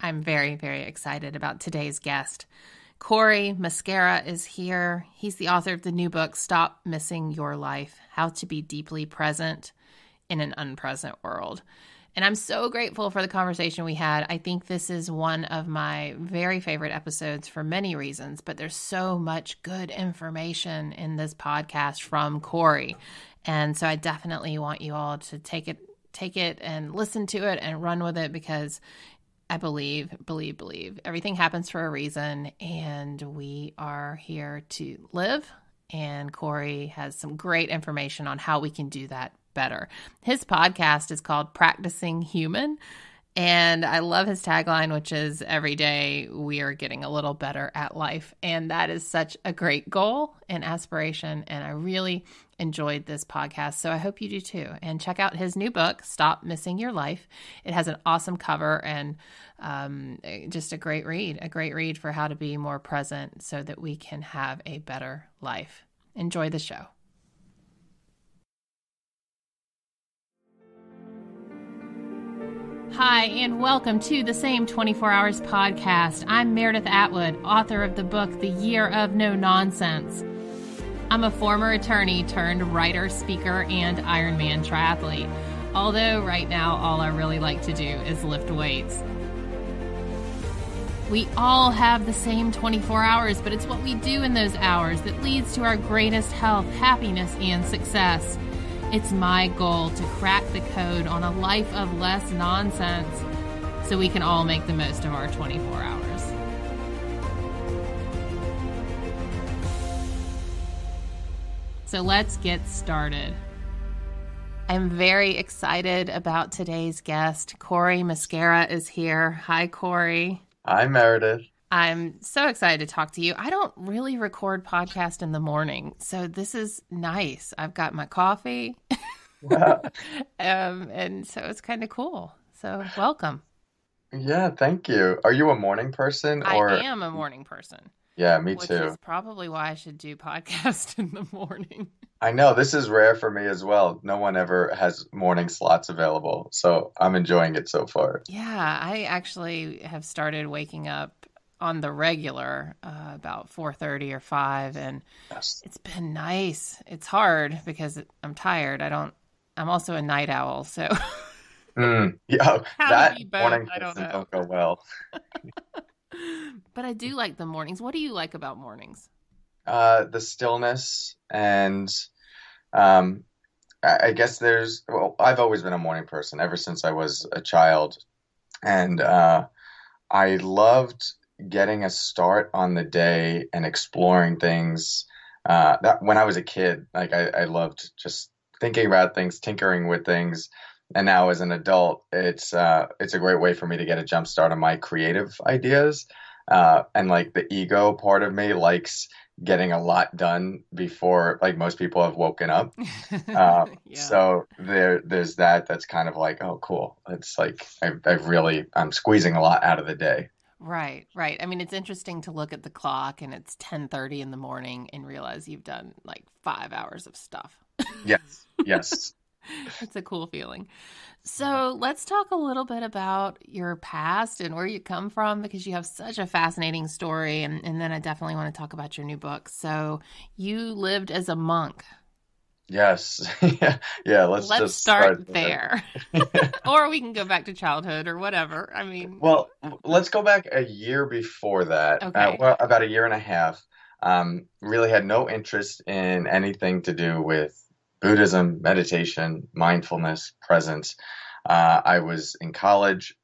I'm very, very excited about today's guest. Cory Muscara is here. He's the author of the new book, Stop Missing Your Life: How to Be Deeply Present in an Unpresent World. And I'm so grateful for the conversation we had. I think this is one of my very favorite episodes for many reasons, but there's so much good information in this podcast from Cory. And so I definitely want you all to take it and listen to it and run with it, because I believe everything happens for a reason, and we are here to live. And Cory has some great information on how we can do that better. His podcast is called Practicing Human, and I love his tagline, which is every day we are getting a little better at life. And that is such a great goal and aspiration, and I really enjoyed this podcast, so I hope you do too. And check out his new book, Stop Missing Your Life. It has an awesome cover and just a great read for how to be more present so that we can have a better life. Enjoy the show. Hi, and welcome to the Same 24 Hours podcast. I'm Meredith Atwood, author of the book, The Year of No Nonsense. I'm a former attorney turned writer, speaker, and Ironman triathlete. Although right now, all I really like to do is lift weights. We all have the same 24 hours, but it's what we do in those hours that leads to our greatest health, happiness, and success. It's my goal to crack the code on a life of less nonsense so we can all make the most of our 24 hours. So let's get started. I'm very excited about today's guest. Cory Muscara is here. Hi, Cory. Hi, Meredith. I'm so excited to talk to you. I don't really record podcast in the morning, so this is nice. I've got my coffee, and so it's kind of cool. So welcome. Yeah, thank you. Are you a morning person? I am a morning person. Yeah, me Which too. is probably why I should do podcast in the morning. I know this is rare for me as well. No one ever has morning slots available, so I'm enjoying it so far. Yeah, I actually have started waking up on the regular about 4:30 or 5, and Yes. it's been nice. It's hard because I'm tired. I'm also a night owl, so Yeah, how that to be both, morning I don't person know. don't go well. But I do like the mornings. What do you like about mornings? The stillness and um, I guess I've always been a morning person ever since I was a child, and I loved getting a start on the day and exploring things. That when I was a kid, like I loved just thinking about things, tinkering with things. And now as an adult, it's a great way for me to get a jump start on my creative ideas. And like the ego part of me likes getting a lot done before like most people have woken up. Yeah. So there's that's kind of like, oh, cool. It's like I'm squeezing a lot out of the day. Right. I mean, it's interesting to look at the clock and it's 10:30 in the morning and realize you've done like 5 hours of stuff. Yes. It's a cool feeling. So let's talk a little bit about your past and where you come from, because you have such a fascinating story. And then I definitely want to talk about your new book. So you lived as a monk. Yes. Yeah. Let's just start there. Or we can go back to childhood or whatever. I mean, Well, let's go back a year before that. Okay. Well, about a year and a half. Really had no interest in anything to do with Buddhism, meditation, mindfulness, presence. I was in college,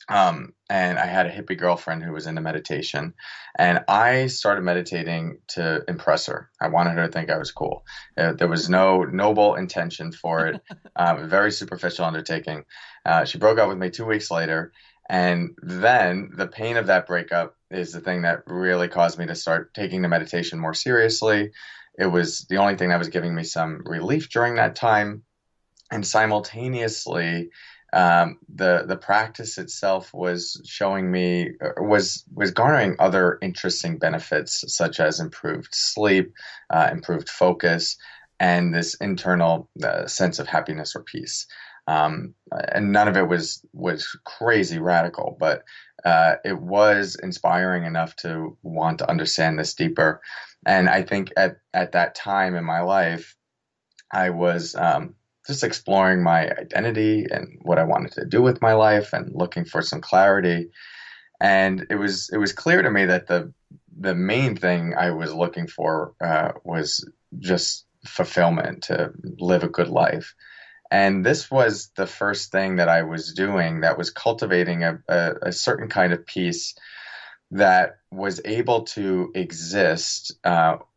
and I had a hippie girlfriend who was into meditation, and I started meditating to impress her. I wanted her to think I was cool. There was no noble intention for it. A very superficial undertaking. She broke up with me 2 weeks later, and then the pain of that breakup is the thing that really caused me to start taking the meditation more seriously. It was the only thing that was giving me some relief during that time. And simultaneously, the practice itself was showing me was garnering other interesting benefits, such as improved sleep, improved focus, and this internal sense of happiness or peace. And none of it was crazy radical, but it was inspiring enough to want to understand this deeper. And I think at that time in my life, I was just exploring my identity and what I wanted to do with my life and looking for some clarity. And it was clear to me that the main thing I was looking for was just fulfillment, to live a good life. And this was the first thing that I was doing that was cultivating a certain kind of peace that was able to exist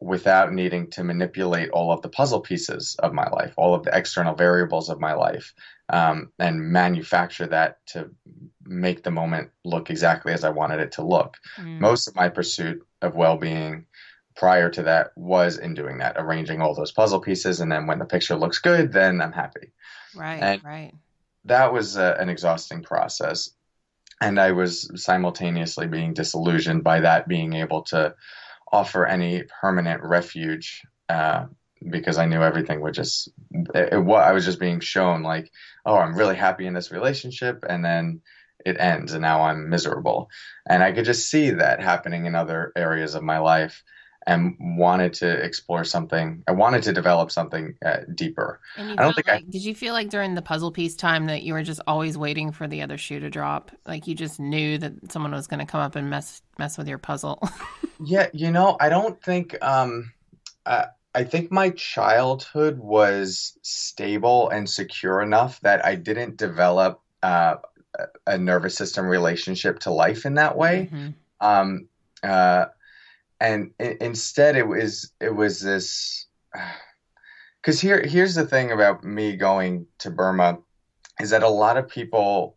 without needing to manipulate all of the puzzle pieces of my life, all of the external variables of my life, and manufacture that to make the moment look exactly as I wanted it to look. Most of my pursuit of well-being prior to that was in doing that, arranging all those puzzle pieces. And then when the picture looks good, then I'm happy. Right, And right. that was an exhausting process. And I was simultaneously being disillusioned by that being able to offer any permanent refuge, because I knew everything would just, I was just being shown like, oh, I'm really happy in this relationship, and then it ends, and now I'm miserable. And I could just see that happening in other areas of my life, and wanted to explore something. I wanted to develop something deeper. And you I don't felt think I like, did you feel like during the puzzle piece time that you were just always waiting for the other shoe to drop? Like you just knew that someone was going to come up and mess with your puzzle? Yeah, I don't think I think my childhood was stable and secure enough that I didn't develop a nervous system relationship to life in that way. Mm-hmm. Um, uh, and instead, it was this. Because here's the thing about me going to Burma is that a lot of people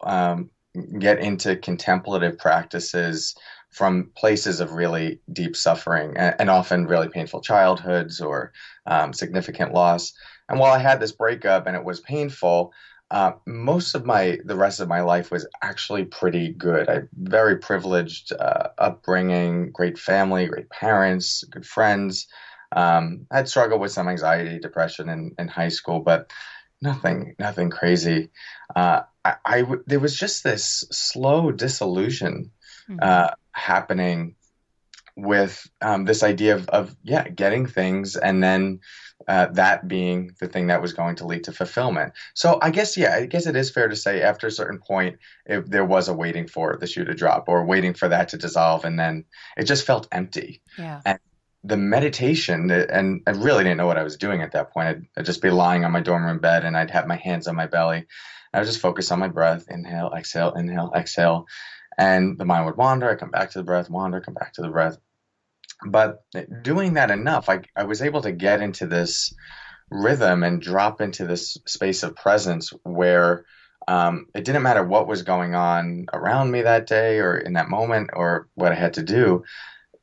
get into contemplative practices from places of really deep suffering, and often really painful childhoods or significant loss. And while I had this breakup and it was painful, most of the rest of my life was actually pretty good. I very privileged upbringing, great family, great parents, good friends. I'd struggled with some anxiety, depression in high school, but nothing crazy. There was just this slow disillusion happening with this idea of getting things, and then that being the thing that was going to lead to fulfillment. So I guess it is fair to say after a certain point, if there was a waiting for the shoe to drop or waiting for that to dissolve, and then it just felt empty. Yeah. And the meditation, and I really didn't know what I was doing at that point. I'd just be lying on my dorm room bed, and I'd have my hands on my belly. I would just focus on my breath, inhale, exhale. And the mind would wander. I come back to the breath, wander, come back to the breath. But doing that enough, I was able to get into this rhythm and drop into this space of presence where it didn't matter what was going on around me that day or in that moment or what I had to do.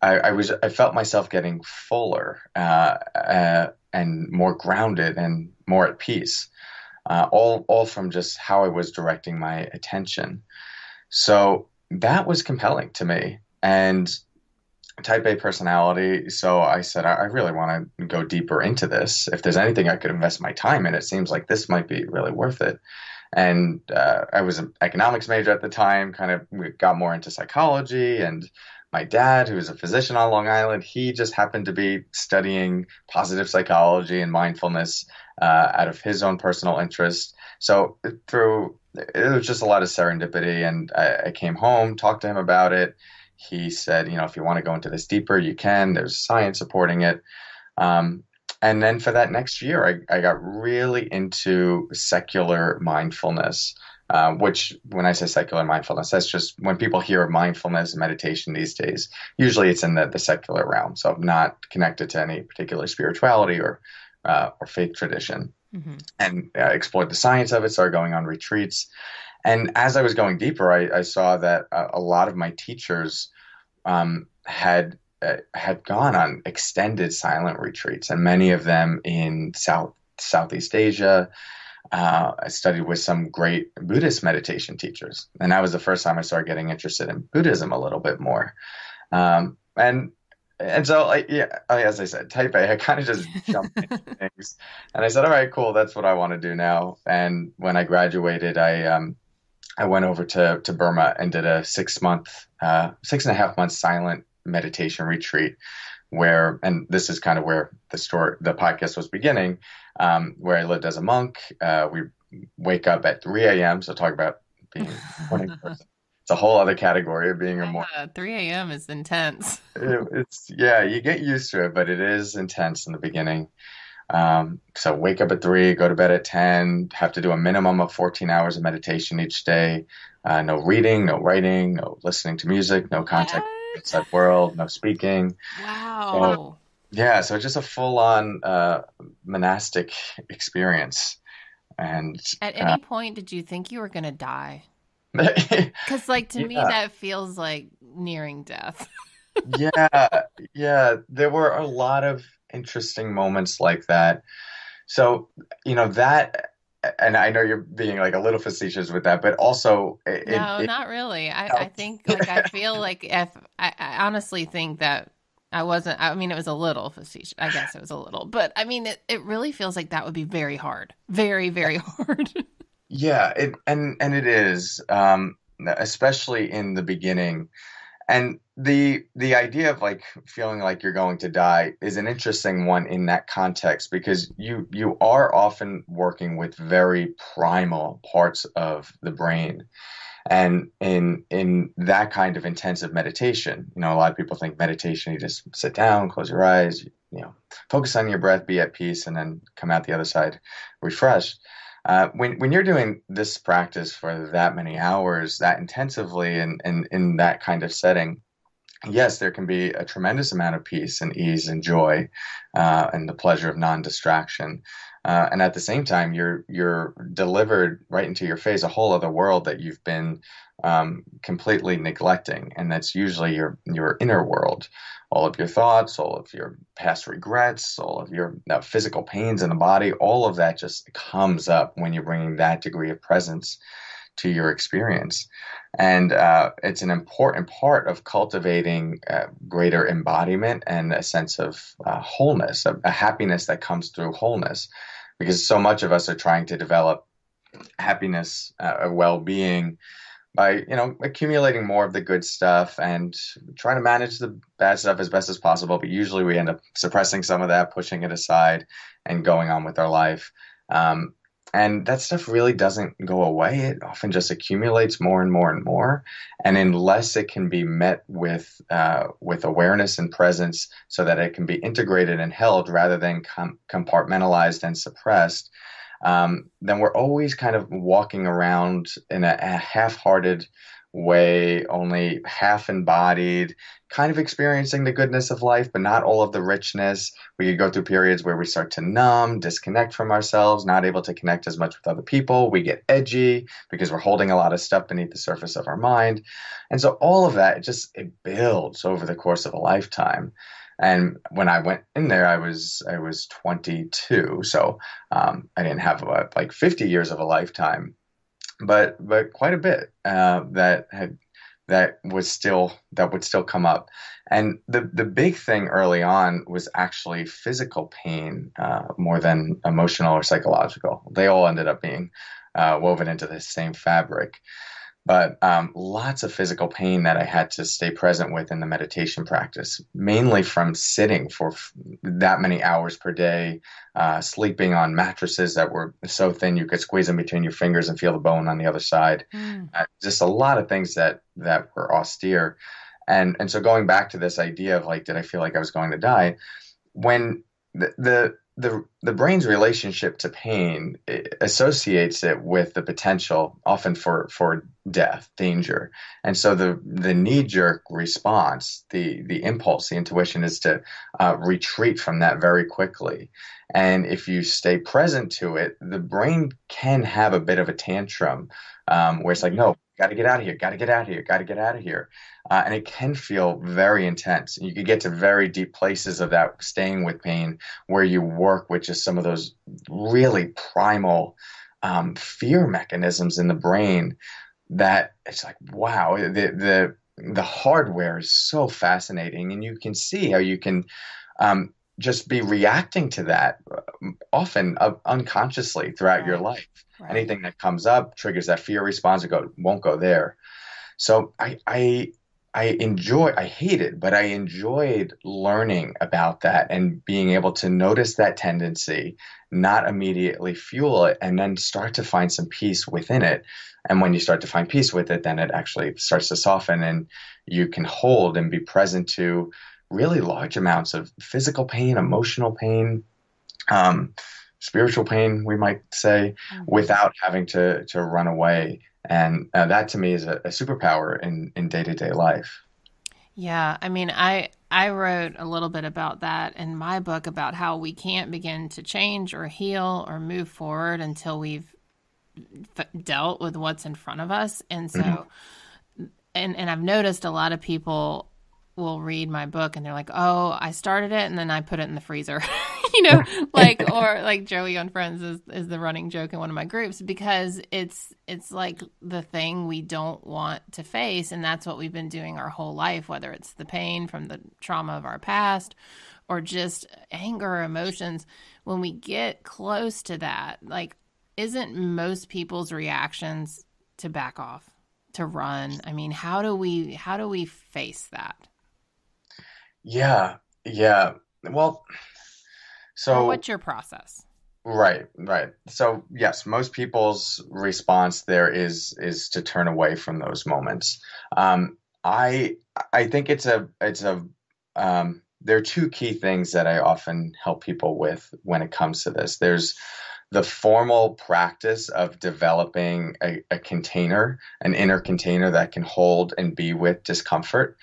I felt myself getting fuller and more grounded and more at peace, all from just how I was directing my attention. So that was compelling to me. And type A personality. So I said, I really want to go deeper into this. If there's anything I could invest my time in, it seems like this might be really worth it. And I was an economics major at the time, kind of we got more into psychology. And my dad, who was a physician on Long Island, he just happened to be studying positive psychology and mindfulness out of his own personal interest. So it was just a lot of serendipity. And I came home, talked to him about it. He said, if you want to go into this deeper, you can. There's science supporting it. And then for that next year, I got really into secular mindfulness, which when I say secular mindfulness, that's just when people hear mindfulness and meditation these days, usually it's in the secular realm. So not connected to any particular spirituality or faith tradition. Mm-hmm. And explored the science of it, started going on retreats. And as I was going deeper, I saw that a lot of my teachers had gone on extended silent retreats, and many of them in Southeast Asia. I studied with some great Buddhist meditation teachers, and that was the first time I started getting interested in Buddhism a little bit more. And And so, like, yeah, as I said, type A, I kind of just jumped into things. And I said, all right, cool, that's what I want to do now. And when I graduated, I went over to Burma and did a 6 month, 6.5 month silent meditation retreat where, and this is kind of where the podcast was beginning, where I lived as a monk. We wake up at 3 a.m. So talk about being a morning person. It's a whole other category of being a morning. Yeah, 3 a.m. is intense. It's yeah, you get used to it, but it is intense in the beginning. So wake up at 3, go to bed at 10, have to do a minimum of 14 hours of meditation each day. No reading, no writing, no listening to music, no contact with the What? outside world, no speaking. So Wow. yeah, so just a full-on monastic experience. And At uh, any point, did you think you were going to die? Because, like, to me, yeah, that feels like nearing death. yeah, yeah, there were a lot of interesting moments like that. So, that, and I know you're being like a little facetious with that, but also No, not really. I think, like, I feel like if I honestly think that I wasn't, I mean, it was a little facetious. I guess it was a little, but I mean, it really feels like that would be very hard. Very, very hard. yeah, and it is, especially in the beginning. And the idea of like feeling like you're going to die is an interesting one in that context because you are often working with very primal parts of the brain. And in that kind of intensive meditation, a lot of people think meditation, you just sit down, close your eyes, focus on your breath, be at peace, and then come out the other side refreshed. When you're doing this practice for that many hours, that intensively, and in that kind of setting, yes, there can be a tremendous amount of peace and ease and joy, and the pleasure of non-distraction. And at the same time, you're delivered right into your face a whole other world that you've been completely neglecting, and that's usually your inner world, all of your thoughts, all of your past regrets, all of your physical pains in the body, all of that just comes up when you're bringing that degree of presence to your experience. And it's an important part of cultivating greater embodiment and a sense of wholeness, a happiness that comes through wholeness. Because so much of us are trying to develop happiness, well-being by, accumulating more of the good stuff and trying to manage the bad stuff as best as possible. But usually we end up suppressing some of that, pushing it aside, and going on with our life. And that stuff really doesn't go away. It often just accumulates more and more and more. And unless it can be met with awareness and presence, so that it can be integrated and held rather than compartmentalized and suppressed, then we're always kind of walking around in a half-hearted way, only half embodied, kind of experiencing the goodness of life, but not all of the richness. We could go through periods where we start to numb, disconnect from ourselves, not able to connect as much with other people. We get edgy because we're holding a lot of stuff beneath the surface of our mind. And so all of that, it builds over the course of a lifetime. And when I went in there, I was 22, so I didn't have like 50 years of a lifetime, but quite a bit that would still come up. And the big thing early on was actually physical pain, more than emotional or psychological. They all ended up being woven into the same fabric. But lots of physical pain that I had to stay present with in the meditation practice, mainly from sitting for that many hours per day, sleeping on mattresses that were so thin you could squeeze them between your fingers and feel the bone on the other side. Mm. Just a lot of things that were austere. And so going back to this idea of like, did I feel like I was going to die? When the brain's relationship to pain associates it with the potential, often for death, danger, and so the knee jerk response, the impulse, the intuition is to retreat from that very quickly. And if you stay present to it, the brain can have a bit of a tantrum, where it's like, no, got to get out of here, got to get out of here, got to get out of here. And it can feel very intense. You could get to very deep places of that staying with pain where you work with just some of those really primal fear mechanisms in the brain that it's like, wow, the hardware is so fascinating, and you can see how you can just be reacting to that often unconsciously throughout your Right. life. Right. Anything that comes up triggers that fear response. It won't go there. So I hated, but I enjoyed learning about that and being able to notice that tendency, not immediately fuel it, and then start to find some peace within it. And when you start to find peace with it, then it actually starts to soften, and you can hold and be present to really large amounts of physical pain, emotional pain, um, spiritual pain, we might say, Hmm. without having to run away. And that to me is a superpower in day-to-day life. Yeah, I mean, I wrote a little bit about that in my book about how we can't begin to change or heal or move forward until we've dealt with what's in front of us. And Mhm. so, and I've noticed a lot of people will read my book and they're like, "Oh, I started it and then I put it in the freezer." Like, or like Joey on Friends is the running joke in one of my groups, because it's like the thing we don't want to face, and that's what we've been doing our whole life, whether it's the pain from the trauma of our past or just anger or emotions. When we get close to that, like, isn't most people's reactions to back off, to run? I mean, how do we face that? Yeah, yeah. Well, Or so what's your process? right, right. So yes, most people's response there is to turn away from those moments. Um, I I think it's a there are two key things that I often help people with when it comes to this. There's the formal practice of developing a container, an inner container that can hold and be with discomfort.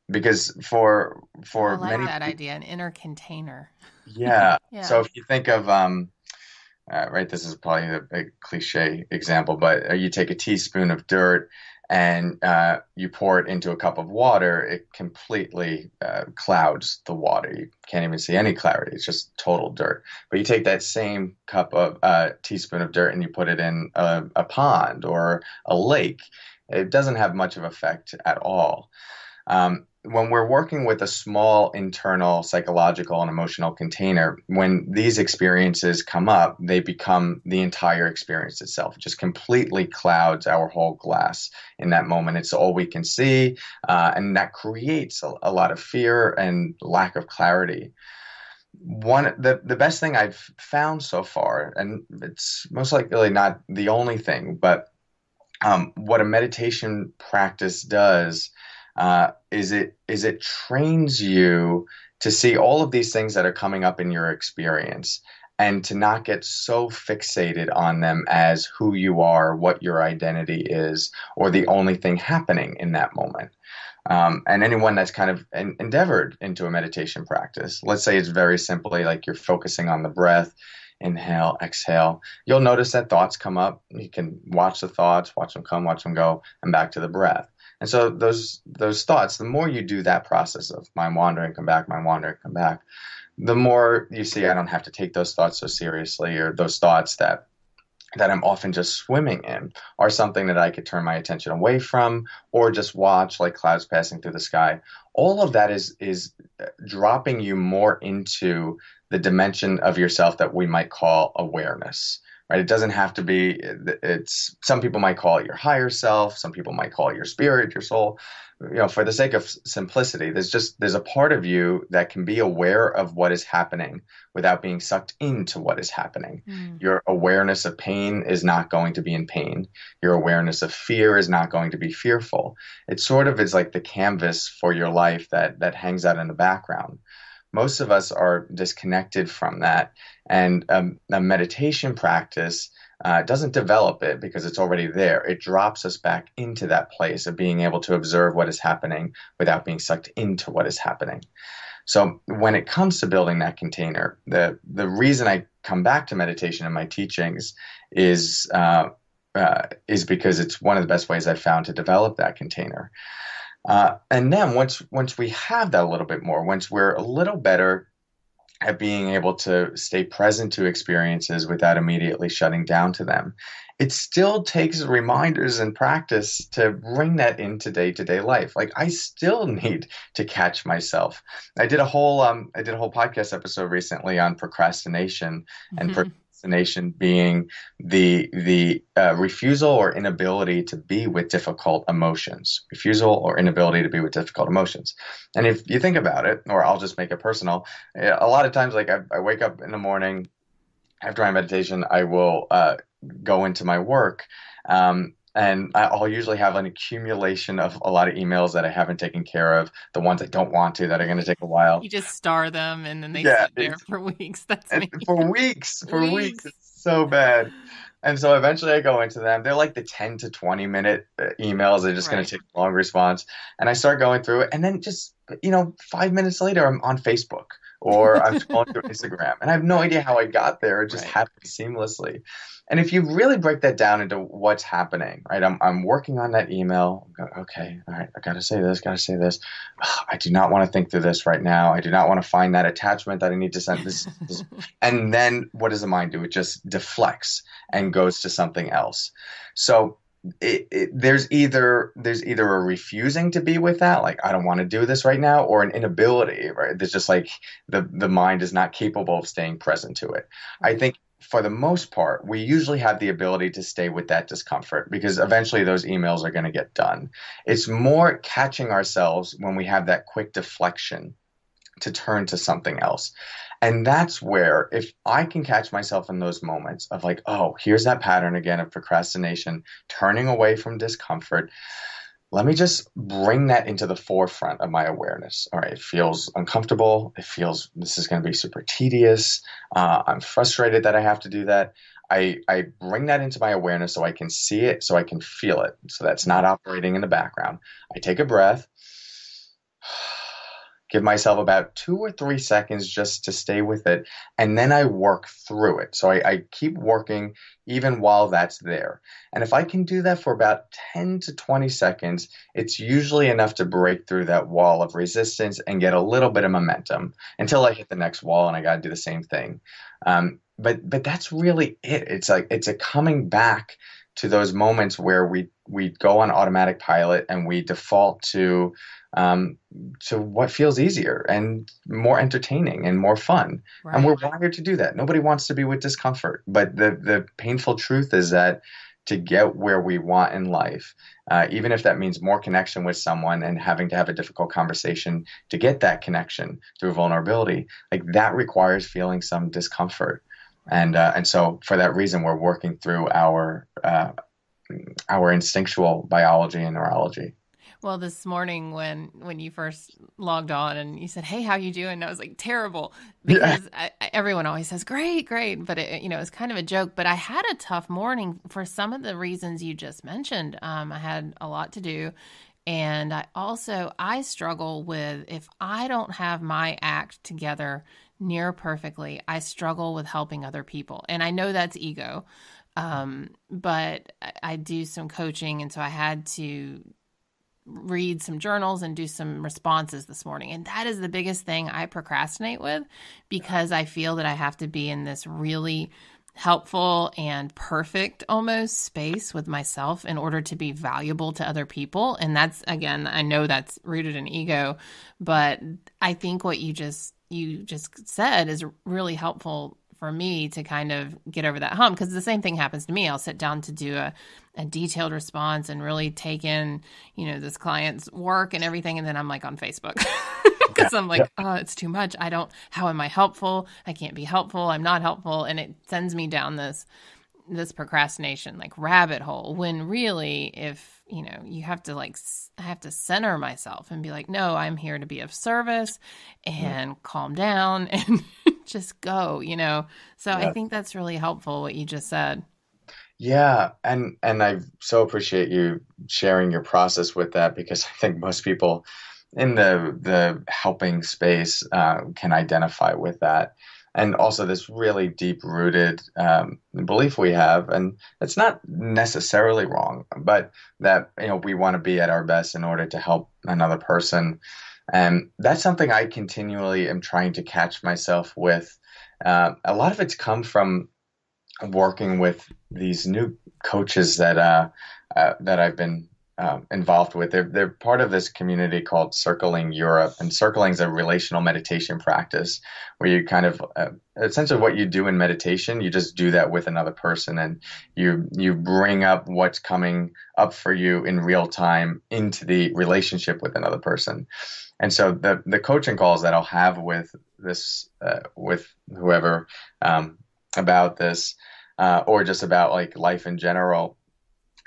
Because Oh, I for like many that people, idea, an inner container. yeah. So Yeah. if you think of right, this is probably a cliche example, but you take a teaspoon of dirt and you pour it into a cup of water, it completely clouds the water. You can't even see any clarity. It's just total dirt. But you take that same cup of teaspoon of dirt and you put it in a pond or a lake. It doesn't have much of effect at all. When we're working with a small internal psychological and emotional container, when these experiences come up, they become the entire experience itself. It just completely clouds our whole glass in that moment. It's all we can see, and that creates a lot of fear and lack of clarity. The best thing I've found so far, and it's most likely not the only thing, but what a meditation practice does is it trains you to see all of these things that are coming up in your experience and to not get so fixated on them as who you are, what your identity is, or the only thing happening in that moment. And anyone that's kind of endeavored into a meditation practice, let's say it's very simply like you're focusing on the breath, inhale, exhale, you'll notice that thoughts come up. You can watch the thoughts, watch them come, watch them go, and back to the breath. And so those thoughts, the more you do that process of mind wandering, come back, mind wandering, come back, the more you see I don't have to take those thoughts so seriously, or those thoughts that I'm often just swimming in are something that I could turn my attention away from or just watch like clouds passing through the sky. All of that is dropping you more into the dimension of yourself that we might call awareness. Right? It doesn't have to be, it's, some people might call it your higher self, some people might call it your spirit, your soul. For the sake of simplicity, there's a part of you that can be aware of what is happening without being sucked into what is happening. Mm. Your awareness of pain is not going to be in pain. Your awareness of fear is not going to be fearful. It sort of is like the canvas for your life that hangs out in the background. Most of us are disconnected from that, and a meditation practice doesn't develop it because it's already there. It drops us back into that place of being able to observe what is happening without being sucked into what is happening. So when it comes to building that container, the reason I come back to meditation in my teachings is because it's one of the best ways I've found to develop that container. And then once we have that a little bit more, once we're a little better at being able to stay present to experiences without immediately shutting down to them. It still takes reminders and practice to bring that into day-to-day life. Like I still need to catch myself. I did a whole podcast episode recently on procrastination, and procrastination being the refusal or inability to be with difficult emotions. Refusal or inability to be with difficult emotions. And if you think about it, or I'll just make it personal, a lot of times, like I wake up in the morning after my meditation, I will go into my work. And I'll usually have an accumulation of a lot of emails that I haven't taken care of, the ones I don't want to, that are going to take a while. You just star them and then they Yeah, sit there for weeks. That's and me. for weeks, Weeks. it's so bad. And so eventually I go into them. They're like the 10 to 20 minute emails. They're just going Right. to take a long response. And I start going through it. And then just, 5 minutes later, I'm on Facebook or I'm scrolling through Instagram. And I have no idea how I got there. It just Right. happened seamlessly. And if you really break that down into what's happening, right? I'm working on that email. Okay, all right, I gotta say this, gotta say this. Ugh, I do not want to think through this right now. I do not want to find that attachment that I need to send this. And then what does the mind do? It just deflects and goes to something else. So there's either a refusing to be with that, like I don't want to do this right now, or an inability, right? There's just like the mind is not capable of staying present to it. I think for the most part, we usually have the ability to stay with that discomfort because eventually those emails are going to get done. It's more catching ourselves when we have that quick deflection to turn to something else. And that's where, if I can catch myself in those moments of like, oh, here's that pattern again of procrastination, turning away from discomfort, let me just bring that into the forefront of my awareness. All right, it feels uncomfortable. It feels this is going to be super tedious. I'm frustrated that I have to do that. I bring that into my awareness so I can see it, so I can feel it. So that's not operating in the background. I take a breath, give myself about 2 or 3 seconds just to stay with it, and then I work through it. So I keep working even while that's there. And if I can do that for about 10 to 20 seconds, it's usually enough to break through that wall of resistance and get a little bit of momentum until I hit the next wall and I got to do the same thing. But that's really it. It's like it's a coming back to those moments where we go on automatic pilot and we default to what feels easier and more entertaining and more fun. Right. And we're wired to do that. Nobody wants to be with discomfort. But the painful truth is that to get where we want in life, even if that means more connection with someone and having to have a difficult conversation to get that connection through vulnerability, like that requires feeling some discomfort. And so for that reason, we're working through our instinctual biology and neurology. Well, this morning when you first logged on and you said, "Hey, how you doing?" And I was like, "Terrible," because everyone always says, "Great, great," but it's kind of a joke. But I had a tough morning for some of the reasons you just mentioned. I had a lot to do, and I struggle with if I don't have my act together near perfectly, I struggle with helping other people, and I know that's ego. But I do some coaching, and so I had to read some journals and do some responses this morning. And that is the biggest thing I procrastinate with because I feel that I have to be in this really helpful and perfect almost space with myself in order to be valuable to other people. And that's, again, I know that's rooted in ego, but I think what you just said is really helpful for me to kind of get over that hump, because the same thing happens to me. I'll sit down to do a detailed response and really take in, this client's work and everything. And then I'm like on Facebook because I'm like, oh, it's too much. How am I helpful? I can't be helpful. I'm not helpful. And it sends me down this procrastination, like rabbit hole, when really if, you have to I have to center myself and be like, no, I'm here to be of service and calm down and just go, So I think that's really helpful what you just said. Yeah, and I so appreciate you sharing your process with that, because I think most people in the helping space can identify with that. And also this really deep-rooted belief we have, and it's not necessarily wrong, but that we want to be at our best in order to help another person. And that's something I continually am trying to catch myself with. A lot of it's come from working with these new coaches that I've been involved with. They're part of this community called Circling Europe, and Circling is a relational meditation practice where you kind of essentially what you do in meditation, you just do that with another person, and you bring up what's coming up for you in real time into the relationship with another person. And so the coaching calls that I'll have with this with whoever about this or just about like life in general,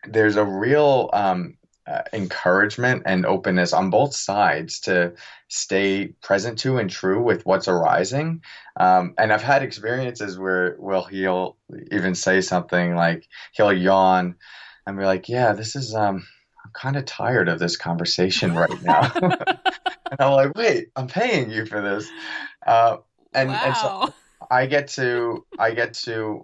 there's a real encouragement and openness on both sides to stay present to and true with what's arising. And I've had experiences where, well, he'll even say something like he'll yawn and be like, "Yeah, this is I'm kind of tired of this conversation right now." And I'm like, "Wait, I'm paying you for this." Uh, and so Wow. I get to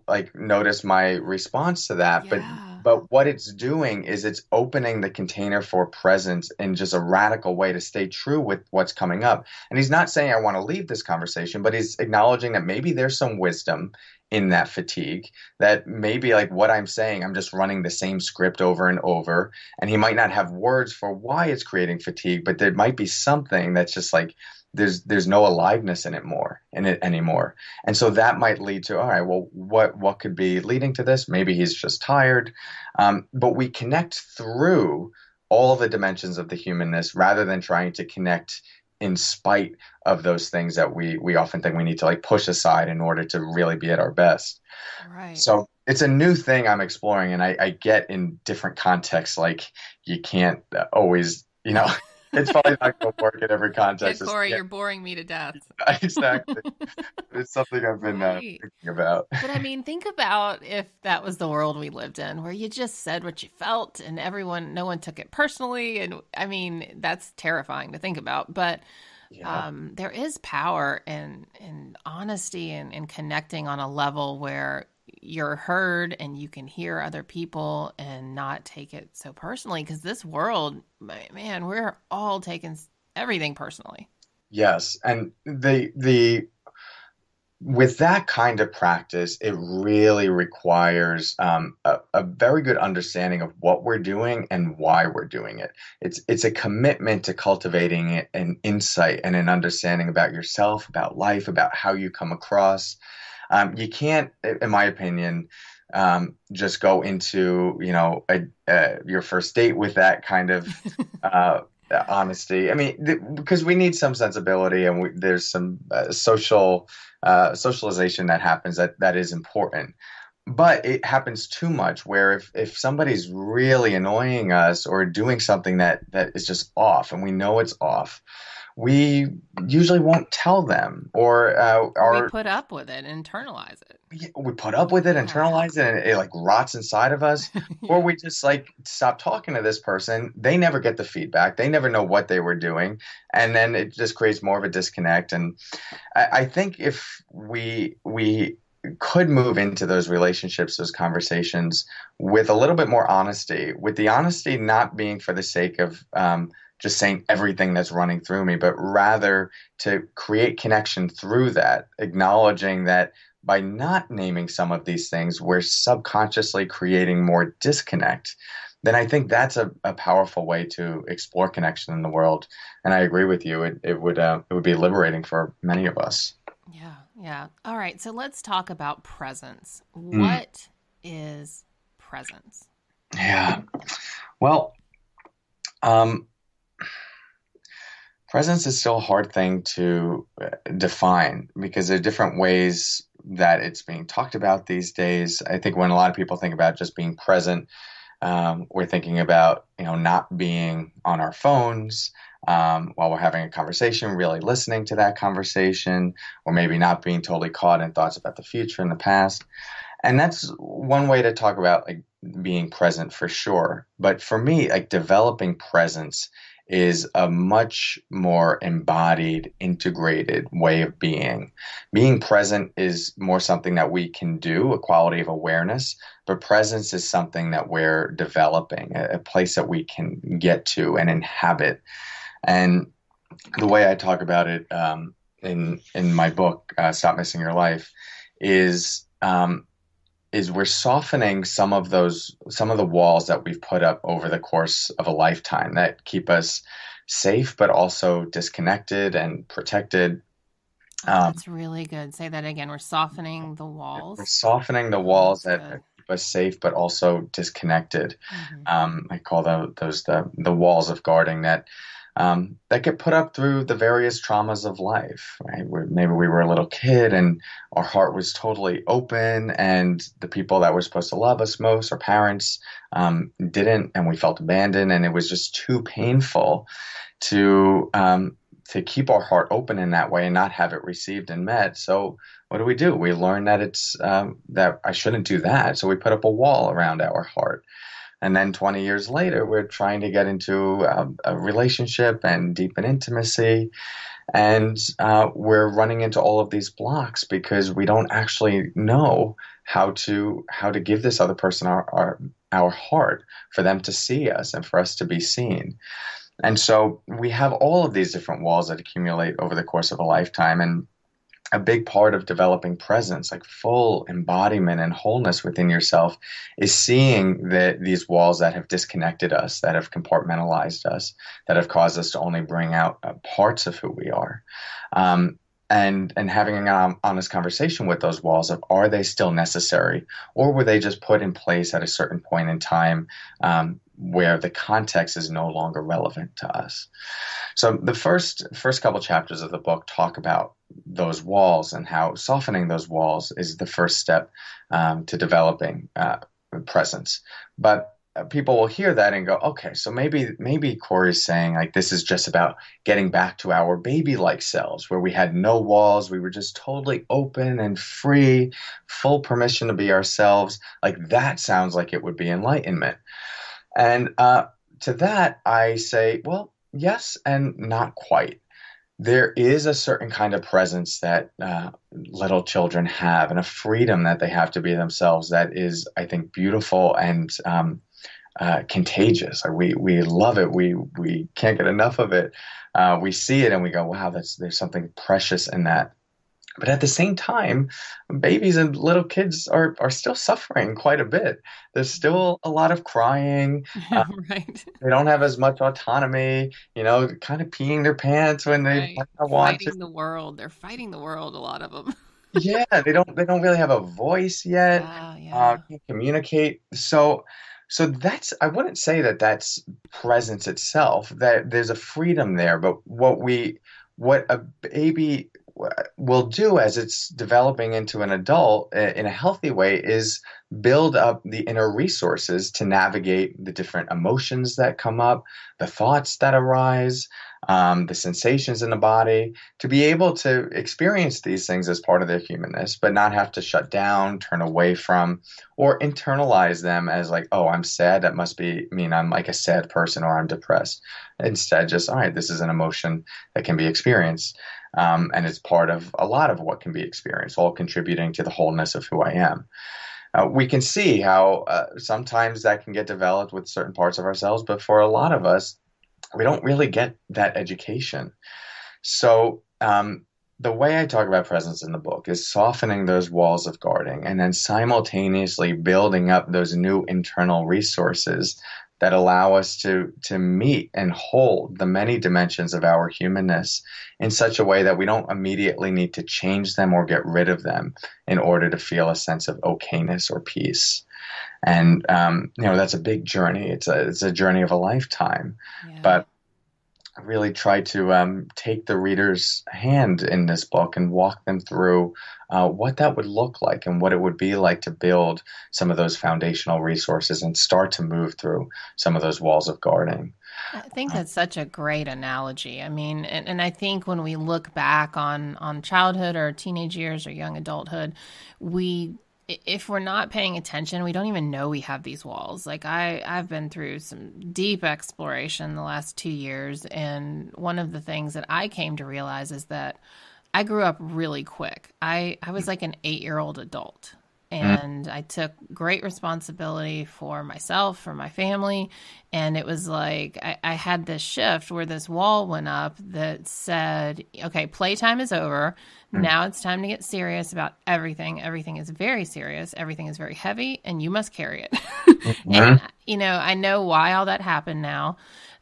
like notice my response to that, Yeah. but what it's doing is it's opening the container for presence in just a radical way to stay true with what's coming up. And he's not saying I want to leave this conversation, but he's acknowledging that maybe there's some wisdom in that fatigue, that maybe like what I'm saying, I'm just running the same script over and over, and he might not have words for why it's creating fatigue, but there might be something that's just like there's no aliveness in it anymore. And so that might lead to, all right, well, what could be leading to this? Maybe he's just tired. But we connect through all the dimensions of the humanness rather than trying to connect in spite of those things that we often think we need to like push aside in order to really be at our best. Right. So it's a new thing I'm exploring, and I get in different contexts, like you can't always, it's probably not going to work in every Yeah, context. Cory, you're boring me to death. Exactly. It's something I've been Right. thinking about. But I mean, think about if that was the world we lived in, where you just said what you felt and no one took it personally. And I mean, that's terrifying to think about. But Yeah. there is power in honesty and connecting on a level where you're heard and you can hear other people and not take it so personally. Because this world, man, we're all taking everything personally. Yes. And the with that kind of practice, it really requires a very good understanding of what we're doing and why we're doing it. It's a commitment to cultivating an insight and an understanding about yourself, about life, about how you come across. You can't, in my opinion, just go into, your first date with that kind of uh, honesty. I mean, because we need some sensibility, and there's some socialization that happens that is important. But it happens too much where if somebody's really annoying us or doing something that is just off and we know it's off, we usually won't tell them Or we or put up with it, internalize it. we put up with it, Yeah. internalize it, and it like rots inside of us, or Yeah. we just like stop talking to this person. They never get the feedback. They never know what they were doing. And then it just creates more of a disconnect. And I think if we could move into those relationships, those conversations with a little bit more honesty, with the honesty not being for the sake of just saying everything that's running through me, but rather to create connection through that, acknowledging that by not naming some of these things, we're subconsciously creating more disconnect. Then I think that's a powerful way to explore connection in the world. And I agree with you. It would be liberating for many of us. Yeah. Yeah. All right. So let's talk about presence. Mm, What is presence? yeah. Well, um, presence is still a hard thing to define because there are different ways that it's being talked about these days. I think when a lot of people think about just being present, we're thinking about not being on our phones while we're having a conversation, really listening to that conversation, or maybe not being totally caught in thoughts about the future and the past. And that's one way to talk about like being present for sure. But for me, like developing presence is a much more embodied, integrated way of being. Being present is more something that we can do, a quality of awareness, but presence is something that we're developing, a place that we can get to and inhabit. And the way I talk about it in my book, Stop Missing Your Life, is we're softening some of the walls that we've put up over the course of a lifetime that keep us safe, but also disconnected and protected. Oh, Um, that's really good. Say that again. We're softening the we're walls. softening the Oh, walls that's that good. keep us safe, but also disconnected. Hmm. I call those the walls of guarding that get put up through the various traumas of life, right? Maybe we were a little kid and our heart was totally open, and the people that were supposed to love us most, our parents, didn't, and we felt abandoned, and it was just too painful to keep our heart open in that way and not have it received and met. So what do? We learn that it's that I shouldn't do that, so we put up a wall around our heart. And then 20 years later, we're trying to get into a relationship and deepen intimacy. And we're running into all of these blocks because we don't actually know how to give this other person our heart, for them to see us and for us to be seen. And so we have all of these different walls that accumulate over the course of a lifetime. And a big part of developing presence, like full embodiment and wholeness within yourself, is seeing these walls that have disconnected us, that have compartmentalized us, that have caused us to only bring out parts of who we are. Um, and having an honest conversation with those walls of, are they still necessary, or were they just put in place at a certain point in time, where the context is no longer relevant to us? So the first couple chapters of the book talk about those walls and how softening those walls is the first step to developing presence. But people will hear that and go, okay, so maybe Corey's saying, like, this is just about getting back to our baby-like selves where we had no walls, we were just totally open and free, full permission to be ourselves. Like, that sounds like it would be enlightenment. And to that, I say, well, yes, and not quite. There is a certain kind of presence that little children have, and a freedom that they have to be themselves, that is, I think, beautiful and contagious. We love it. We can't get enough of it. We see it and we go, wow, there's something precious in that. But at the same time, babies and little kids are still suffering quite a bit. There's still a lot of crying. Right. They don't have as much autonomy, kind of peeing their pants when they Right. might not want to. Fighting the world. They're fighting the world, a lot of them. Yeah, they don't really have a voice yet. Yeah, yeah. Can't communicate. So that's, I wouldn't say that that's presence itself. That there's a freedom there, but what a baby will do as it's developing into an adult in a healthy way is build up the inner resources to navigate the different emotions that come up, the thoughts that arise, the sensations in the body, to be able to experience these things as part of their humanness, but not have to shut down, turn away from, or internalize them as like, oh, I'm sad. That must mean I'm like a sad person, or I'm depressed. Instead, just, all right, this is an emotion that can be experienced. And it's part of a lot of what can be experienced, all contributing to the wholeness of who I am. We can see how sometimes that can get developed with certain parts of ourselves, but for a lot of us, we don't really get that education. So, the way I talk about presence in the book is softening those walls of guarding and then simultaneously building up those new internal resources that allow us to meet and hold the many dimensions of our humanness in such a way that we don't immediately need to change them or get rid of them in order to feel a sense of okayness or peace. And that's a big journey. It's a journey of a lifetime. Yeah. But I really try to take the reader's hand in this book and walk them through what that would look like and what it would be like to build some of those foundational resources and start to move through some of those walls of guarding. I think that's such a great analogy. I mean, and I think when we look back on childhood or teenage years or young adulthood, we if we're not paying attention, we don't even know we have these walls. Like I've been through some deep exploration the last 2 years, and one of the things that I came to realize is that I grew up really quick. I was like an 8-year-old adult. Mm, and I took great responsibility for myself, for my family. And it was like I had this shift where this wall went up that said, okay, playtime is over. mm, Now it's time to get serious about everything. Everything is very serious. Everything is very heavy, and you must carry it. And, mm, I know why all that happened now.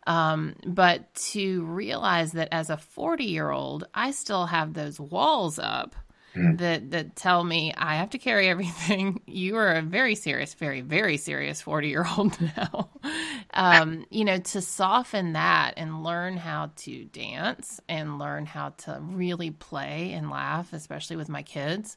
But to realize that as a 40-year-old, I still have those walls up mm. that tell me I have to carry everything. You are a very serious, very, very serious 40-year-old now. To soften that and learn how to dance and learn how to really play and laugh, especially with my kids.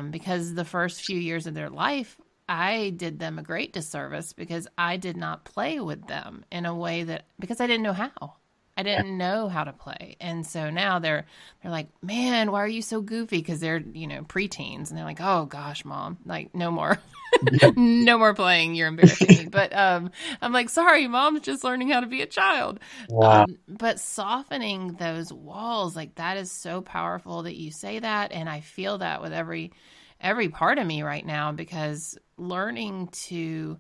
Because the first few years of their life, I did them a great disservice because I did not play with them in a way because I didn't know how. I didn't know how to play. And so now they're like, man, why are you so goofy? Because they're, preteens. And they're like, oh gosh, mom, like no more, no more playing. You're embarrassing me. But I'm like, sorry, mom's just learning how to be a child. Wow. But softening those walls, like that is so powerful that you say that. And I feel that with every part of me right now, because learning to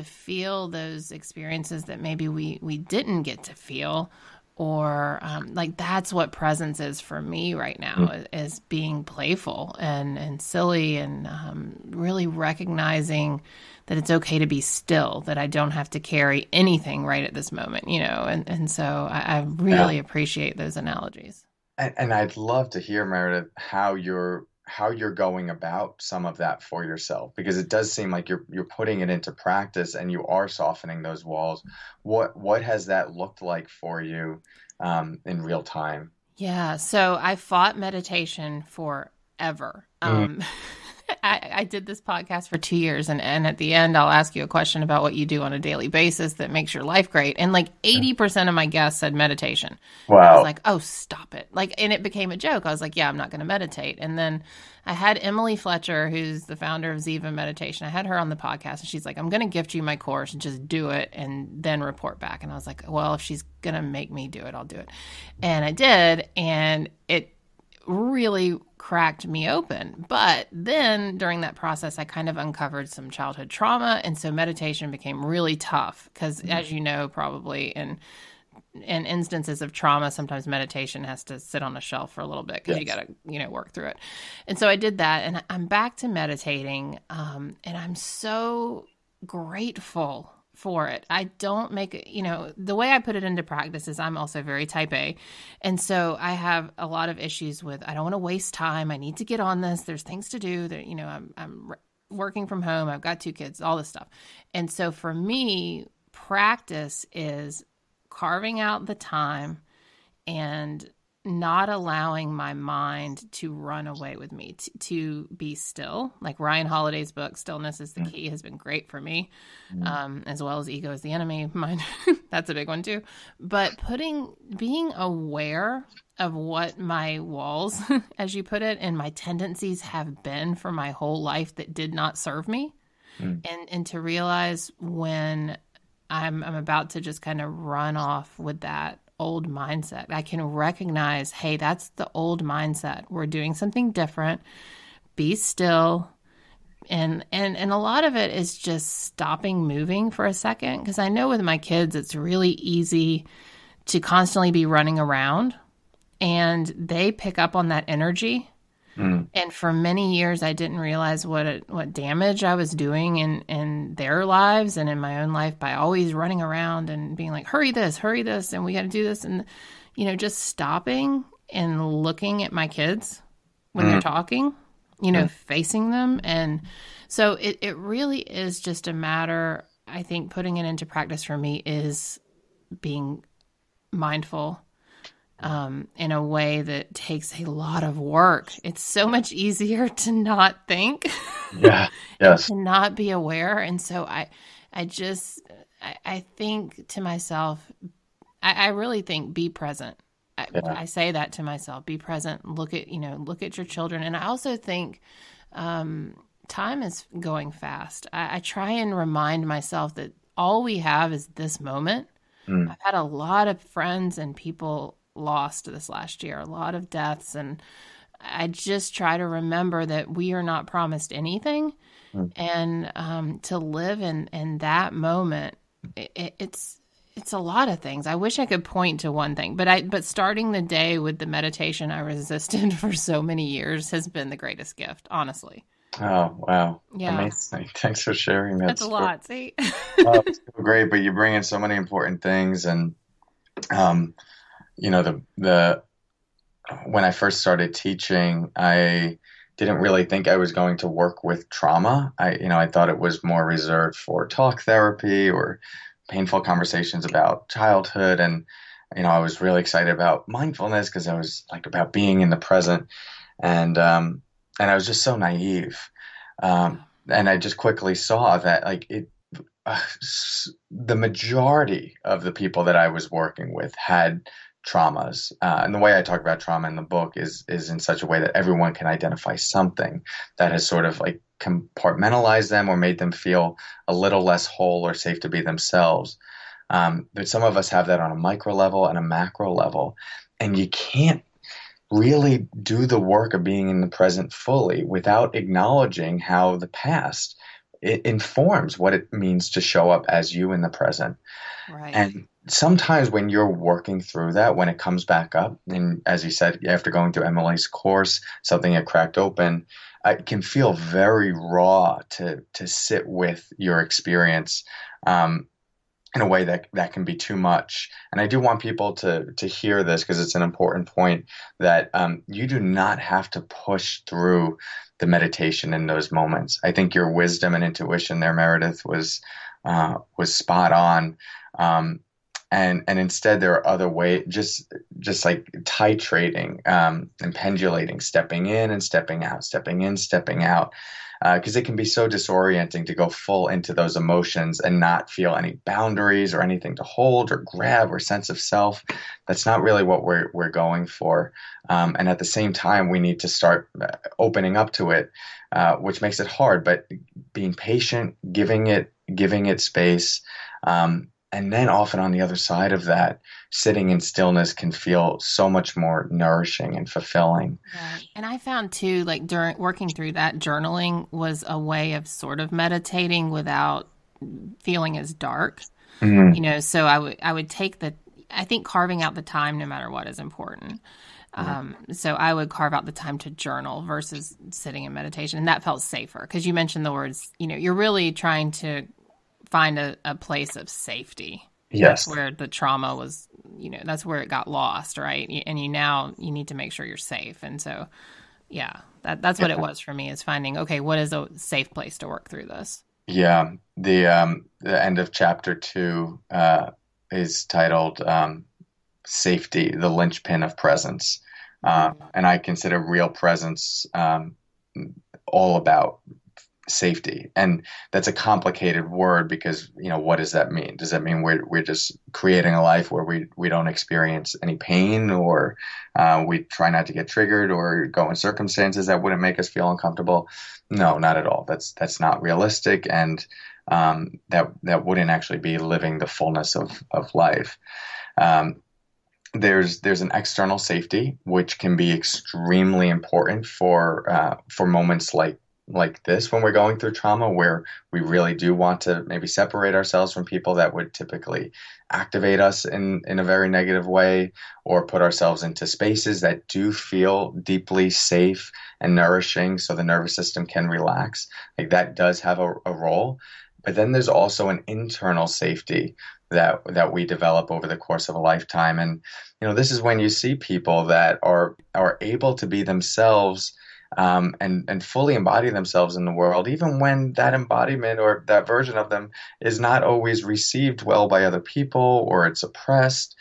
feel those experiences that maybe we didn't get to feel, or like that's what presence is for me right now, is being playful and silly, and really recognizing that it's okay to be still, that I don't have to carry anything right at this moment, and so I really appreciate those analogies. And I'd love to hear, Meredith, how you're going about some of that for yourself, because it does seem like you're putting it into practice and you are softening those walls. What has that looked like for you in real time? Yeah, so I fought meditation forever. Mm, I did this podcast for 2 years, and at the end, I'll ask you a question about what you do on a daily basis that makes your life great. And like 80% of my guests said meditation. I was wow. like, oh, stop it. And it became a joke. I was like, yeah, I'm not going to meditate. And then I had Emily Fletcher, who's the founder of Ziva Meditation. I had her on the podcast, and she's like, I'm going to gift you my course and just do it and then report back. And I was like, well, if she's going to make me do it, I'll do it. And I did. And it really cracked me open. But then during that process, I kind of uncovered some childhood trauma. And so meditation became really tough because, as you know, probably in instances of trauma, sometimes meditation has to sit on a shelf for a little bit because you got to, work through it. And so I did that, and I'm back to meditating. And I'm so grateful for it. I don't make it, the way I put it into practice is I'm also very type A. And so I have a lot of issues with, I don't want to waste time. I need to get on this. There's things to do that, I'm working from home. I've got 2 kids, all this stuff. And so for me, practice is carving out the time and not allowing my mind to run away with me, to be still. Like Ryan Holiday's book, Stillness is the Key, has been great for me, as well as Ego is the Enemy. Mine, that's a big one too. But being aware of what my walls, as you put it, and my tendencies have been for my whole life that did not serve me, and to realize when I'm about to just kind of run off with that old mindset. I can recognize, hey, that's the old mindset. We're doing something different. Be still. And a lot of it is just stopping moving for a second. Because I know with my kids, it's really easy to constantly be running around, and they pick up on that energy. And for many years, I didn't realize what damage I was doing in their lives and in my own life by always running around and being like, hurry this, and we got to do this. And, just stopping and looking at my kids when they're talking, facing them. And so it really is just a matter, I think, putting it into practice for me is being mindful in a way that takes a lot of work. It's so much easier to not think, Yes. to not be aware. And so I think to myself, I really think be present. I say that to myself, be present, look at your children. And I also think, time is going fast. I try and remind myself that all we have is this moment. I've had a lot of friends and people lost this last year, a lot of deaths, and I just try to remember that we are not promised anything, Mm. and to live in that moment, it's a lot of things. I wish I could point to one thing, but starting the day with the meditation I resisted for so many years has been the greatest gift, honestly. Oh, wow. Yeah, Amazing. Thanks for sharing that that's a story. lot. See, Oh, it's so great, but you bring in so many important things. And, um, the when I first started teaching, I didn't really think I was going to work with trauma. I thought it was more reserved for talk therapy or painful conversations about childhood. And, I was really excited about mindfulness because I was like about being in the present. And I was just so naive. Um, and I just quickly saw that uh, the majority of the people that I was working with had traumas. And the way I talk about trauma in the book is in such a way that everyone can identify something that has sort of like compartmentalized them or made them feel a little less whole or safe to be themselves. But some of us have that on a micro level and a macro level. And you can't really do the work of being in the present fully without acknowledging how the past it informs what it means to show up as you in the present. right. And sometimes when you're working through that, when it comes back up, and as you said, after going through Emily's course, something had cracked open, it can feel very raw to sit with your experience. In a way that can be too much. And I do want people to hear this because it's an important point that you do not have to push through the meditation in those moments. I think your wisdom and intuition there, Meredith, was spot on. And instead there are other ways, just like titrating and pendulating, stepping in and stepping out, stepping in, stepping out. Because it can be so disorienting to go full into those emotions and not feel any boundaries or anything to hold or grab or sense of self. That's not really what we're going for. And at the same time, we need to start opening up to it, which makes it hard. But being patient, giving it space, and then often on the other side of that, sitting in stillness can feel so much more nourishing and fulfilling. Right. And I found too, like during working through that, journaling was a way of sort of meditating without feeling as dark. Mm, So I would take I think carving out the time no matter what is important. So I would carve out the time to journal versus sitting in meditation. And that felt safer because you mentioned the words, you're really trying to find a place of safety. That's yes. where the trauma was, that's where it got lost, right? And you need to make sure you're safe. And so, yeah, that's what it was for me, is finding, okay, what is a safe place to work through this? Yeah. The end of chapter 2 is titled "Safety: The Linchpin of Presence," and I consider real presence all about safety. And that's a complicated word because, what does that mean? Does that mean we're just creating a life where we don't experience any pain, or we try not to get triggered or go in circumstances that wouldn't make us feel uncomfortable? No, not at all. That's not realistic, and that wouldn't actually be living the fullness of life. Um, there's an external safety which can be extremely important for moments like this, when we're going through trauma, where we really do want to maybe separate ourselves from people that would typically activate us in a very negative way, or put ourselves into spaces that do feel deeply safe and nourishing so the nervous system can relax. Like, that does have a role. But then there's also an internal safety that we develop over the course of a lifetime. And this is when you see people that are able to be themselves, and fully embody themselves in the world, even when that embodiment or that version of them is not always received well by other people, or it's oppressed.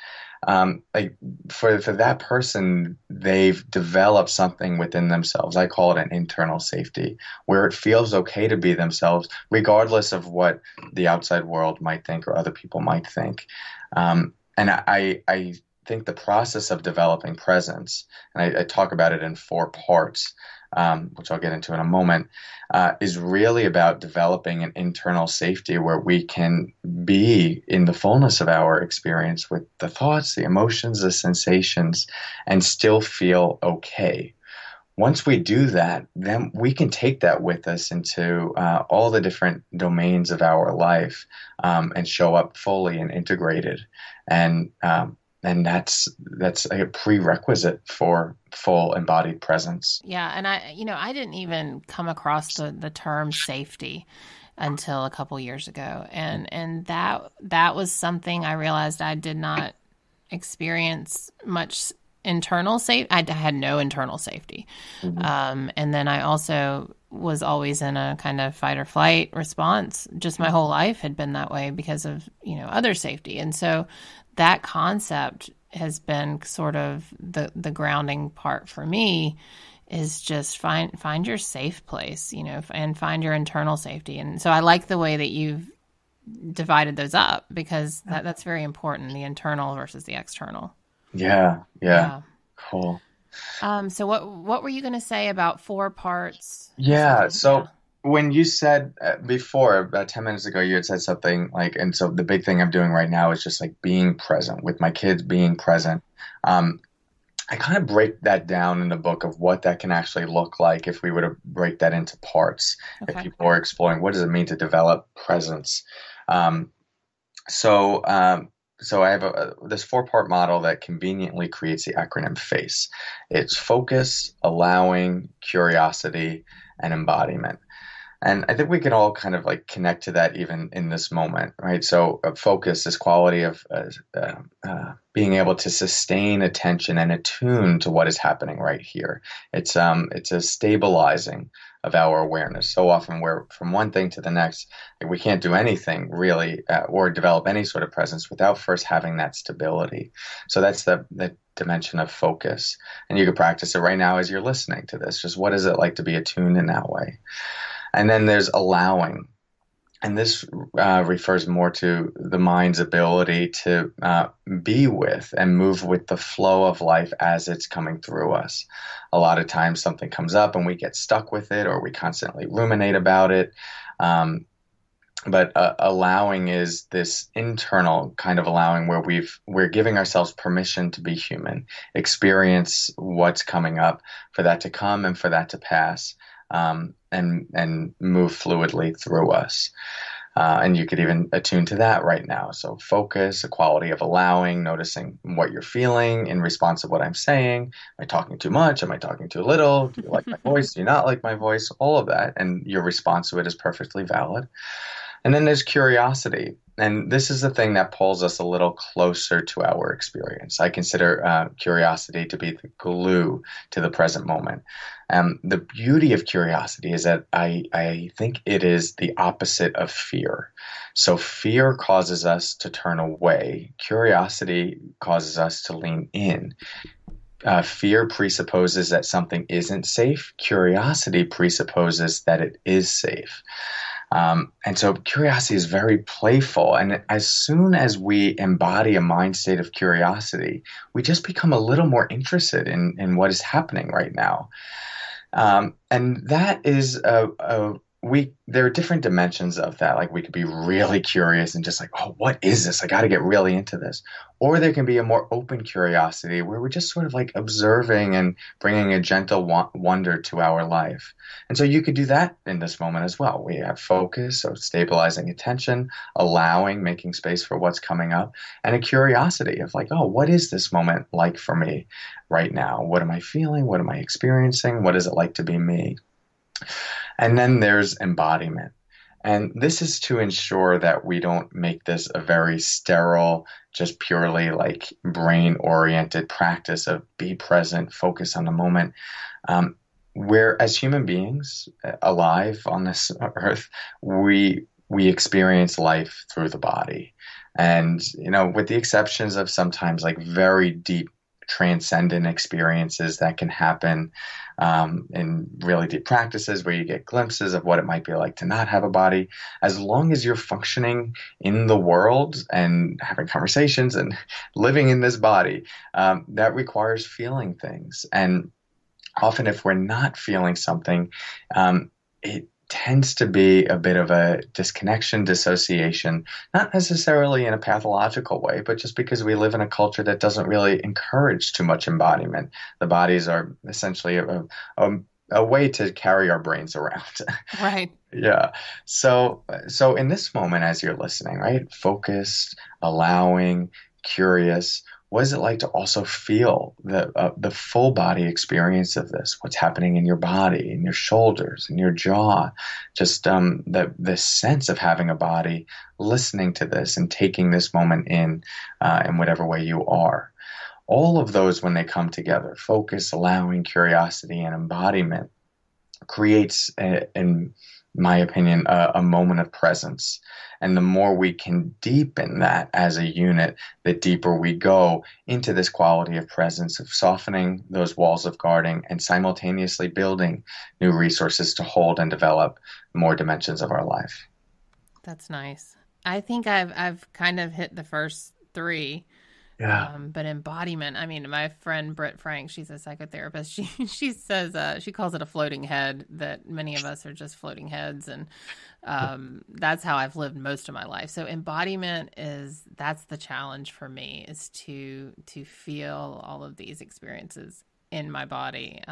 Like, for that person, they've developed something within themselves. I call it an internal safety, where it feels okay to be themselves, regardless of what the outside world might think or other people might think. And I think the process of developing presence, and I talk about it in 4 parts, which I'll get into in a moment, is really about developing an internal safety where we can be in the fullness of our experience with the thoughts, the emotions, the sensations, and still feel okay. once we do that, then we can take that with us into all the different domains of our life, and show up fully and integrated. And that's a prerequisite for full embodied presence. Yeah, and I didn't even come across the term safety until a couple years ago, and that was something I realized I did not experience much internal safe. I had no internal safety, and then I also was always in a kind of fight or flight response. Just my whole life had been that way because of other safety, and so that concept has been sort of the grounding part for me, is just find your safe place, and find your internal safety. And so I like the way that you've divided those up, because that's very important, the internal versus the external. Yeah. Cool. So what were you going to say about 4 parts or Yeah. something? So when you said before, about 10 minutes ago, you had said something like, and so the big thing I'm doing right now is just like being present with my kids, being present. I kind of break that down in the book of what that can actually look like if we were to break that into parts. If Okay. people are exploring what does it mean to develop presence. Um, so so I have this 4-part model that conveniently creates the acronym FACE. It's focus, allowing, curiosity, and embodiment. And I think we can all kind of like connect to that even in this moment, right? So focus, this quality of being able to sustain attention and attune to what is happening right here. It's a stabilizing of our awareness. So often we're from one thing to the next, like we can't do anything really, or develop any sort of presence without first having that stability. So that's the dimension of focus. And you can practice it right now as you're listening to this. Just what is it like to be attuned in that way? And then there's allowing. And this refers more to the mind's ability to be with and move with the flow of life as it's coming through us. A lot of times something comes up and we get stuck with it, or we constantly ruminate about it. But allowing is this internal kind of allowing where we're giving ourselves permission to be human, experience what's coming up, for that to come and for that to pass. And move fluidly through us. And you could even attune to that right now. So focus, a quality of allowing, noticing what you're feeling in response to what I'm saying. Am I talking too much? Am I talking too little? Do you like my voice? Do you not like my voice? All of that. And your response to it is perfectly valid. And then there's curiosity. And this is the thing that pulls us a little closer to our experience. I consider curiosity to be the glue to the present moment. The beauty of curiosity is that I think it is the opposite of fear. So fear causes us to turn away. Curiosity causes us to lean in. Fear presupposes that something isn't safe. Curiosity presupposes that it is safe. And so curiosity is very playful. And as soon as we embody a mind state of curiosity, we just become a little more interested in what is happening right now. And that is there are different dimensions of that. Like we could be really curious and just like, oh, what is this? I got to get really into this. Or there can be a more open curiosity where we're just sort of like observing and bringing a gentle wonder to our life. And so you could do that in this moment as well. We have focus, so stabilizing attention, allowing, making space for what's coming up, and a curiosity of like, oh, what is this moment like for me right now? What am I feeling? What am I experiencing? What is it like to be me? And then there's embodiment. And this is to ensure that we don't make this a very sterile, just purely like brain-oriented practice of be present, focus on the moment. Where as human beings alive on this earth, we experience life through the body. And, with the exceptions of sometimes like very deep transcendent experiences that can happen in really deep practices where you get glimpses of what it might be like to not have a body. As long as you're functioning in the world and having conversations and living in this body, that requires feeling things. And often if we're not feeling something, it tends to be a bit of a disconnection, dissociation, not necessarily in a pathological way, but just because we live in a culture that doesn't really encourage too much embodiment. The bodies are essentially a, a way to carry our brains around. Right. Yeah. So in this moment, as you're listening, right, focused, allowing, curious, what is it like to also feel the full body experience of this? What's happening in your body, in your shoulders, in your jaw? Just the sense of having a body, listening to this and taking this moment in whatever way you are. All of those, when they come together, focus, allowing, curiosity, and embodiment, creates, in my opinion, a moment of presence. And the more we can deepen that as a unit, the deeper we go into this quality of presence, of softening those walls of guarding and simultaneously building new resources to hold and develop more dimensions of our life. That's nice. I think I've kind of hit the first three. Yeah. But embodiment, I mean, my friend Britt Frank, she's a psychotherapist. She says she calls it a floating head, that many of us are just floating heads, and that's how I've lived most of my life. So embodiment that's the challenge for me, is to feel all of these experiences in my body.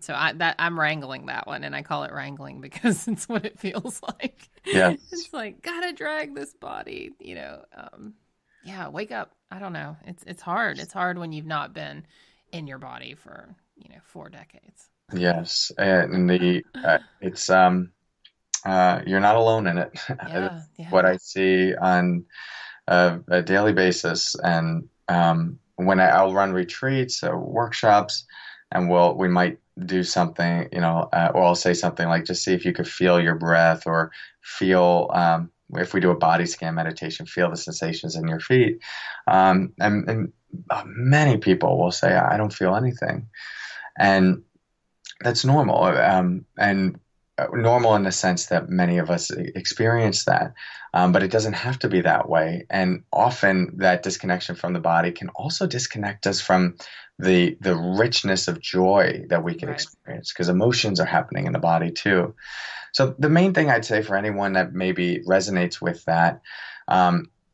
So I'm wrangling that one, and I call it wrangling because it's what it feels like. Yeah. It's like, gotta drag this body, yeah, wake up. I don't know. It's hard. It's hard when you've not been in your body for, 4 decades. Yes. And it's you're not alone in it. Yeah, What yeah. I see on a daily basis, and when I'll run retreats or workshops, and we might do something, or I'll say something like, just see if you could feel your breath, or feel, if we do a body scan meditation, feel the sensations in your feet. And many people will say, I don't feel anything. And that's normal. And normal in the sense that many of us experience that. But it doesn't have to be that way. And often that disconnection from the body can also disconnect us from the richness of joy that we can Right. experience, because emotions are happening in the body too. So the main thing I'd say for anyone that maybe resonates with that,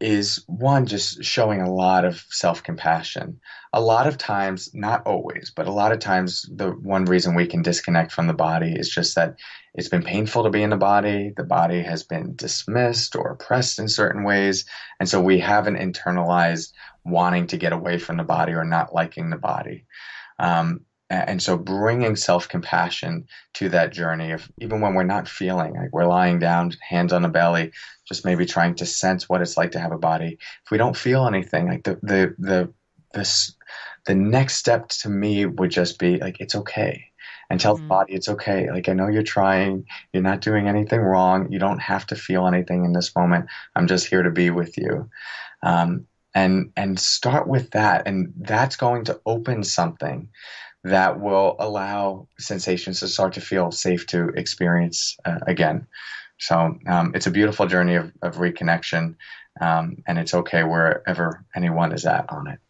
is one, just showing a lot of self-compassion. A lot of times, not always, but a lot of times, the one reason we can disconnect from the body is just that it's been painful to be in the body has been dismissed or oppressed in certain ways, and so we haven't internalized wanting to get away from the body or not liking the body. And so bringing self-compassion to that journey of, even when we're not feeling, like we're lying down, hands on the belly, just maybe trying to sense what it's like to have a body. If we don't feel anything, like the next step to me would just be like, it's okay. And tell the Mm-hmm. body it's okay. Like, I know you're trying, you're not doing anything wrong. You don't have to feel anything in this moment. I'm just here to be with you. And start with that. And that's going to open something that will allow sensations to start to feel safe to experience again. So it's a beautiful journey of reconnection, and it's okay wherever anyone is at on it.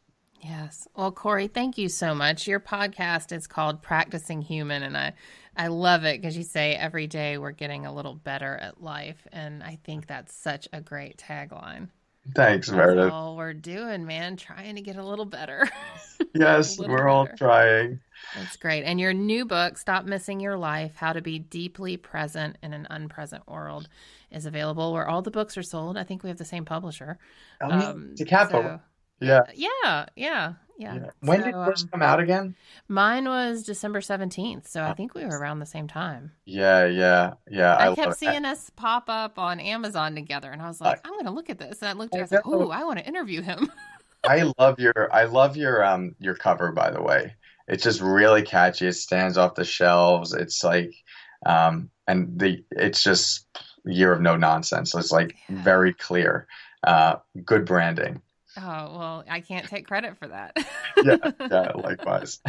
Yes. Well, Cory, thank you so much. Your podcast is called Practicing Human, and I love it because you say every day we're getting a little better at life. And I think that's such a great tagline. Thanks, That's Meredith. all we're doing, man, trying to get a little better. A Yes, little we're all better. trying. That's great. And your new book, Stop Missing Your Life, How to Be Deeply Present in an Unpresent World, is available where all the books are sold. I think we have the same publisher. Oh, yeah, to Capo. So Yeah, yeah. yeah. When So did yours come out again? mine was December 17th. So I think we were around the same time. Yeah, yeah, yeah. I I love kept it. seeing us pop up on Amazon together, and I was I, like, I'm going to look at this. And I looked at it, I I was like, know. ooh, I want to interview him. I love your cover, by the way. It's just really catchy. It stands off the shelves. It's like and it's just year of no nonsense. So it's like Yeah. very clear. Good branding. Oh, well, I can't take credit for that. Yeah, yeah, likewise.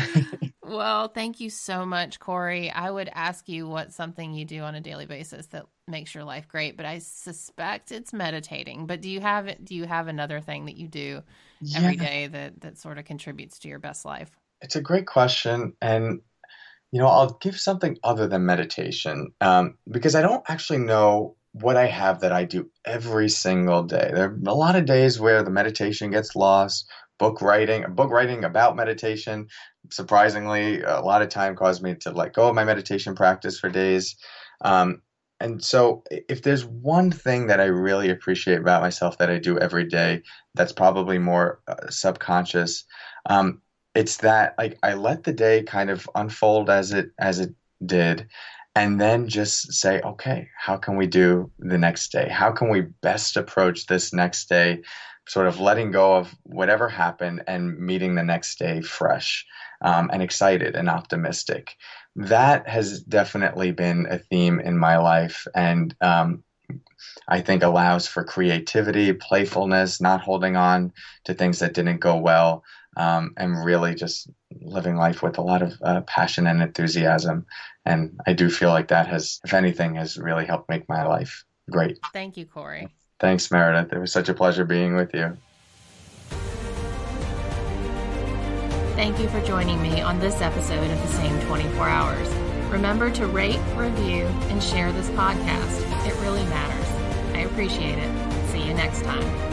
Well, thank you so much, Cory. I would ask you what's something you do on a daily basis that makes your life great, but I suspect it's meditating. But do you have another thing that you do Yeah, every day that sort of contributes to your best life? it's a great question. And I'll give something other than meditation, because I don't actually know what I have that I do every single day. There are a lot of days where the meditation gets lost. Book writing about meditation, surprisingly, a lot of time caused me to let go of my meditation practice for days. Um, and so, if there's one thing that I really appreciate about myself that I do every day, that's probably more subconscious. Um, it's that like I let the day kind of unfold as it did, and then just say, okay, how can we do the next day? How can we best approach this next day? Sort of letting go of whatever happened and meeting the next day fresh, and excited and optimistic. That has definitely been a theme in my life, and I think allows for creativity, playfulness, not holding on to things that didn't go well, and really just living life with a lot of passion and enthusiasm. And I do feel like that has, if anything, has really helped make my life great. Thank you, Cory. Thanks, Meredith. It was such a pleasure being with you. Thank you for joining me on this episode of The Same 24 Hours. Remember to rate, review, and share this podcast. It really matters. I appreciate it. See you next time.